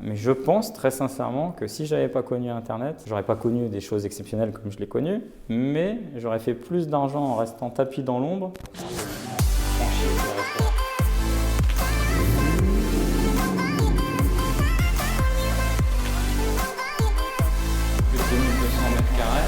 Mais je pense très sincèrement que si j'avais pas connu Internet, j'aurais pas connu des choses exceptionnelles comme je l'ai connu, mais j'aurais fait plus d'argent en restant tapis dans l'ombre. Plus de 2200 mètres carrés.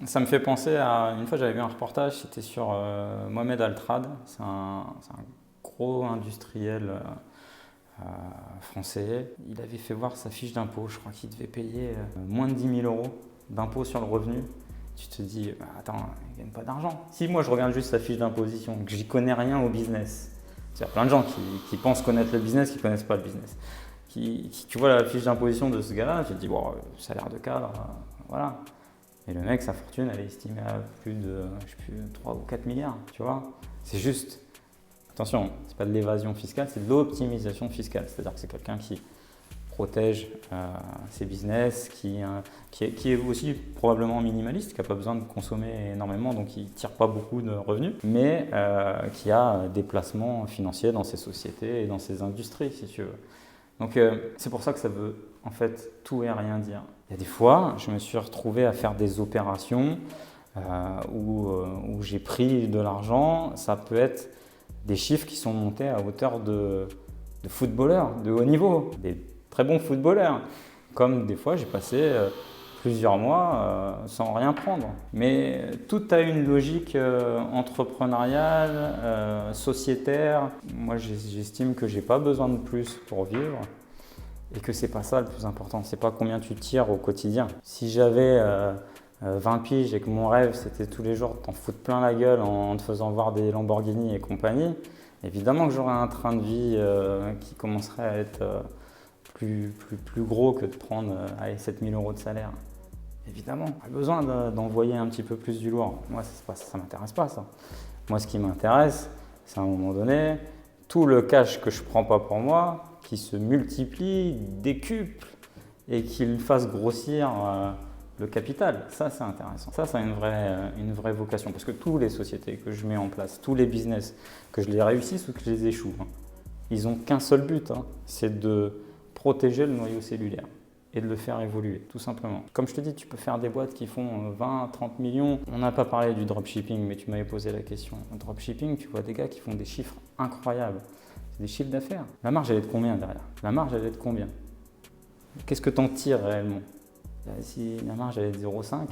Ça me fait penser à une fois j'avais vu un reportage, c'était sur Mohamed Altrad, c'est un gros industriel français. Il avait fait voir sa fiche d'impôt, je crois qu'il devait payer moins de 10 000 € d'impôt sur le revenu. Tu te dis, bah, attends, il ne gagne pas d'argent. Si moi je regarde juste sa fiche d'imposition, que j'y connais rien au business, il y a plein de gens qui pensent connaître le business, qui ne connaissent pas le business. Tu vois la fiche d'imposition de ce gars-là, tu te dis, bon, salaire de cadre, voilà. Et le mec, sa fortune, elle est estimée à plus de, je sais plus, 3 ou 4 milliards, tu vois. C'est juste, attention, c'est pas de l'évasion fiscale, c'est de l'optimisation fiscale. C'est-à-dire que c'est quelqu'un qui protège ses business, qui est aussi probablement minimaliste, qui n'a pas besoin de consommer énormément, donc qui ne tire pas beaucoup de revenus, mais qui a des placements financiers dans ses sociétés et dans ses industries, si tu veux. Donc c'est pour ça que ça veut en fait tout et rien dire. Il y a des fois, je me suis retrouvé à faire des opérations où j'ai pris de l'argent. Ça peut être des chiffres qui sont montés à hauteur de footballeurs de haut niveau, des très bons footballeurs. Comme des fois, j'ai passé plusieurs mois sans rien prendre. Mais tout a une logique entrepreneuriale, sociétaire. Moi, j'estime que je n'ai pas besoin de plus pour vivre. Et que c'est pas ça le plus important, c'est pas combien tu tires au quotidien. Si j'avais 20 piges et que mon rêve c'était tous les jours de t'en foutre plein la gueule en te faisant voir des Lamborghini et compagnie, évidemment que j'aurais un train de vie qui commencerait à être plus gros que de prendre 7 000 € de salaire. Évidemment, j'ai besoin d'envoyer un petit peu plus du lourd. Moi, ça m'intéresse pas ça. Moi, ce qui m'intéresse, c'est à un moment donné, tout le cash que je prends pas pour moi, qui se multiplie, décuple et qu'il fasse grossir le capital. Ça, c'est intéressant. Ça a une vraie vocation. Parce que toutes les sociétés que je mets en place, tous les business, que je les réussisse ou que je les échoue, ils n'ont qu'un seul but, c'est de protéger le noyau cellulaire et de le faire évoluer, tout simplement. Comme je te dis, tu peux faire des boîtes qui font 20, 30 millions. On n'a pas parlé du dropshipping, mais tu m'avais posé la question. Le dropshipping, tu vois des gars qui font des chiffres incroyables. C'est des chiffres d'affaires. La marge, elle est de combien derrière? La marge, elle est de combien? Qu'est-ce que tu en tires réellement? Si la marge, elle est de 0,5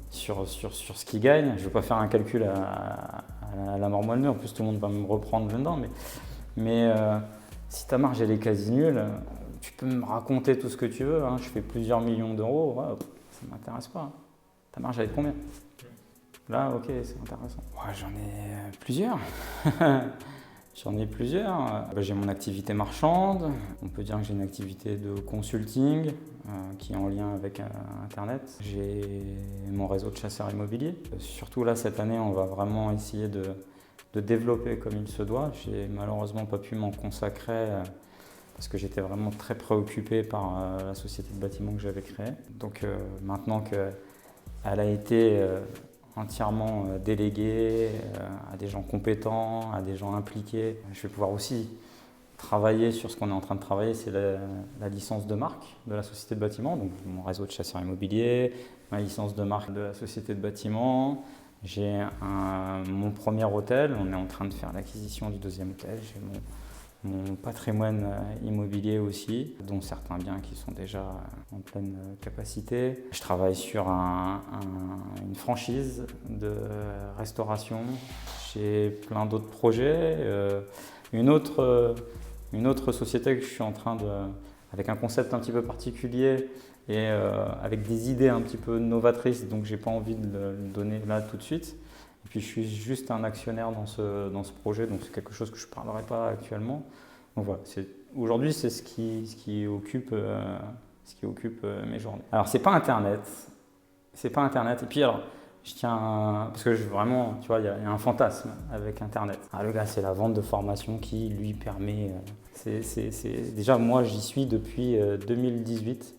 sur ce qu'ils gagnent, je ne vais pas faire un calcul à la mort moelle, en plus tout le monde va me reprendre dedans, mais si ta marge, elle est quasi nulle, tu peux me raconter tout ce que tu veux, je fais plusieurs millions d'euros, ça ne m'intéresse pas. Ta marge, elle est de combien? Là, ok, c'est intéressant. J'en ai plusieurs. J'en ai plusieurs. J'ai mon activité marchande. On peut dire que j'ai une activité de consulting qui est en lien avec Internet. J'ai mon réseau de chasseurs immobiliers. Surtout là, cette année, on va vraiment essayer de développer comme il se doit. J'ai malheureusement pas pu m'en consacrer parce que j'étais vraiment très préoccupé par la société de bâtiment que j'avais créée. Donc maintenant qu'elle a été entièrement délégué à des gens compétents, à des gens impliqués. Je vais pouvoir aussi travailler sur ce qu'on est en train de travailler, c'est la licence de marque de la société de bâtiment, donc mon réseau de chasseurs immobiliers, ma licence de marque de la société de bâtiment. J'ai mon premier hôtel, on est en train de faire l'acquisition du deuxième hôtel. J'ai mon patrimoine immobilier aussi, dont certains biens qui sont déjà en pleine capacité. Je travaille sur une franchise de restauration. J'ai plein d'autres projets. Une autre société que je suis en train avec un concept un petit peu particulier et avec des idées un petit peu novatrices, donc j'ai pas envie de le donner là tout de suite. Et puis je suis juste un actionnaire dans ce projet, donc c'est quelque chose que je ne parlerai pas actuellement. Donc voilà, aujourd'hui c'est ce qui occupe mes journées. Alors c'est pas Internet. Et puis alors, je tiens parce que vraiment, tu vois, il y a un fantasme avec Internet. Le gars, c'est la vente de formation qui lui permet. Déjà moi j'y suis depuis 2018.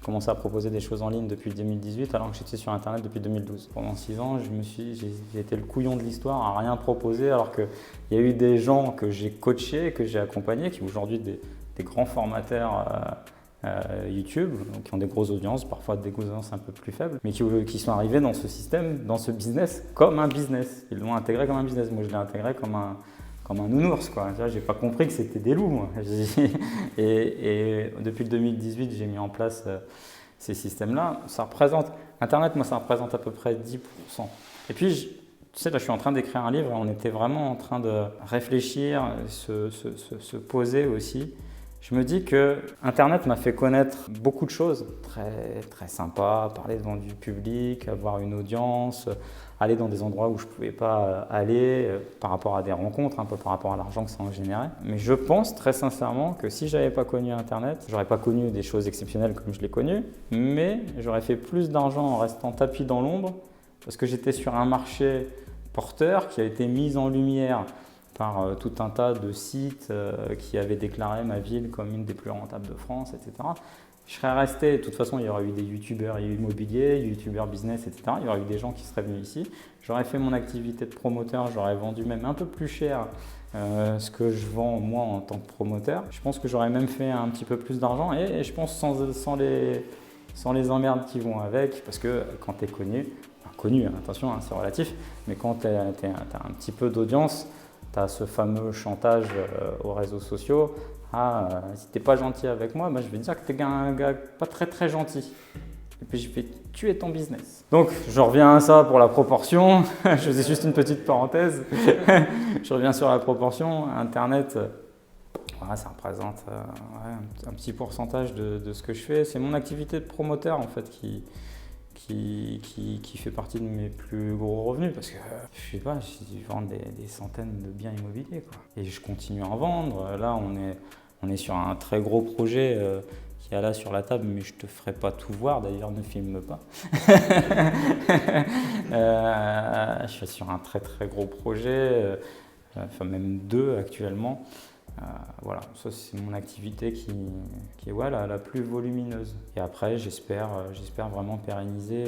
commencé à proposer des choses en ligne depuis 2018 alors que j'étais sur Internet depuis 2012. Pendant 6 ans, j'ai été le couillon de l'histoire à rien proposer alors qu'il y a eu des gens que j'ai coachés, que j'ai accompagnés, qui aujourd'hui des grands formateurs YouTube, donc qui ont des grosses audiences, parfois des audiences un peu plus faibles, mais qui sont arrivés dans ce système, dans ce business, comme un business. Ils l'ont intégré comme un business. Moi, je l'ai intégré comme un nounours, quoi. J'ai pas compris que c'était des loups, moi. Et depuis le 2018, j'ai mis en place ces systèmes-là. Ça représente, Internet, moi, ça représente à peu près 10%. Et puis, tu sais, là, je suis en train d'écrire un livre, on était vraiment en train de réfléchir, se poser aussi. Je me dis que Internet m'a fait connaître beaucoup de choses très, très sympas, parler devant du public, avoir une audience, aller dans des endroits où je ne pouvais pas aller par rapport à des rencontres, un peu par rapport à l'argent que ça en générait. Mais je pense très sincèrement que si je n'avais pas connu Internet, je n'aurais pas connu des choses exceptionnelles comme je l'ai connu, mais j'aurais fait plus d'argent en restant tapis dans l'ombre parce que j'étais sur un marché porteur qui a été mis en lumière par tout un tas de sites qui avaient déclaré ma ville comme une des plus rentables de France, etc. Je serais resté, de toute façon, il y aurait eu des youtubeurs immobiliers, youtubeurs business, etc. Il y aurait eu des gens qui seraient venus ici. J'aurais fait mon activité de promoteur, j'aurais vendu même un peu plus cher ce que je vends moi en tant que promoteur. Je pense que j'aurais même fait un petit peu plus d'argent et je pense sans les emmerdes qui vont avec, parce que quand tu es connu, attention, hein, c'est relatif, mais quand tu as un petit peu d'audience, tu as ce fameux chantage aux réseaux sociaux. Si tu n'es pas gentil avec moi, je vais te dire que tu es un gars pas très très gentil. Et puis je vais tuer ton business. Donc je reviens à ça pour la proportion. Je faisais juste une petite parenthèse. Je reviens sur la proportion. Internet, ça représente un petit pourcentage de ce que je fais. C'est mon activité de promoteur en fait qui fait partie de mes plus gros revenus parce que je vends des centaines de biens immobiliers, quoi. Et je continue à en vendre. Là, on est sur un très gros projet qui est là sur la table, mais je te ferai pas tout voir. D'ailleurs, ne filme pas. Je suis sur un très très gros projet, même 2 actuellement. Voilà, ça c'est mon activité qui est la plus volumineuse. Et après, j'espère vraiment pérenniser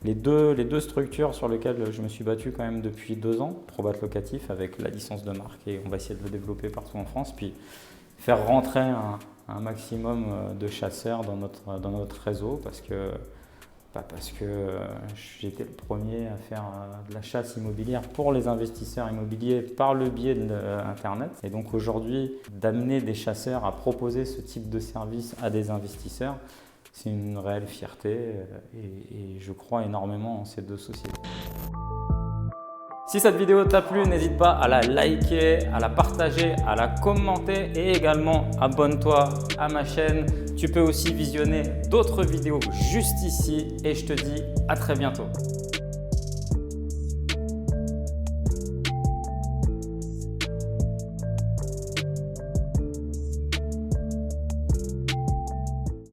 les deux structures sur lesquelles je me suis battu quand même depuis 2 ans. Probat Locatif avec la licence de marque et on va essayer de le développer partout en France. Puis faire rentrer un maximum de chasseurs dans notre réseau parce que j'étais le premier à faire de la chasse immobilière pour les investisseurs immobiliers par le biais d'Internet. Et donc aujourd'hui, d'amener des chasseurs à proposer ce type de service à des investisseurs, c'est une réelle fierté et je crois énormément en ces 2 sociétés. Si cette vidéo t'a plu, n'hésite pas à la liker, à la partager, à la commenter et également abonne-toi à ma chaîne. Tu peux aussi visionner d'autres vidéos juste ici et je te dis à très bientôt.